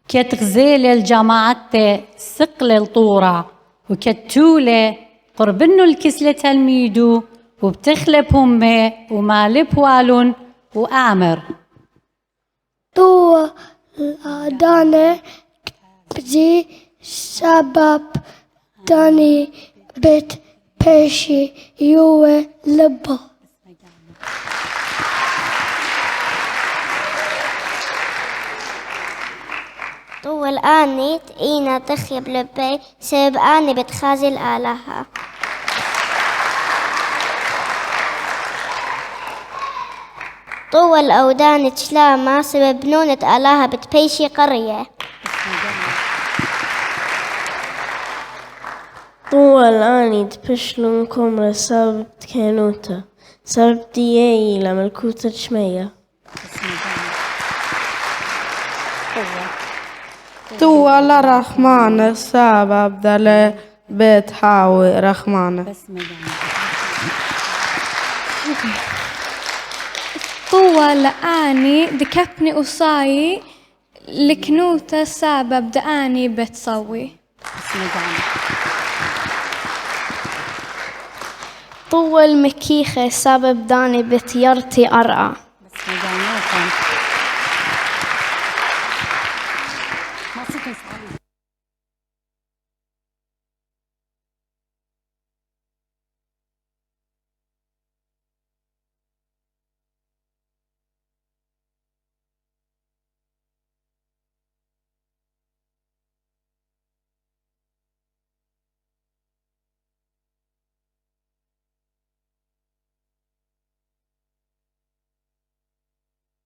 كتغزيل الجماعة سقل الطورة وكتولة قربنو الكسلة الميدو وبتخلب همه ومالب والون وآمر طو الأدانة بدي سبب داني بيت بيشي يوه لبا طول آني تقينا تخيب لبي سبب آني بتخازل آلها طول أودان تشلامة سبب نونة آلها بتبيشي قرية طول آني تبشلون كمرة سبب كانوتا سبب دياي لملكوت شمية طول الرحمن سبب دل بيت حاوي رحمانة طول آني دكبني قصاي لكنوتة سبب داني بتصوي طول مكيخة سبب داني بتيرتي أرقى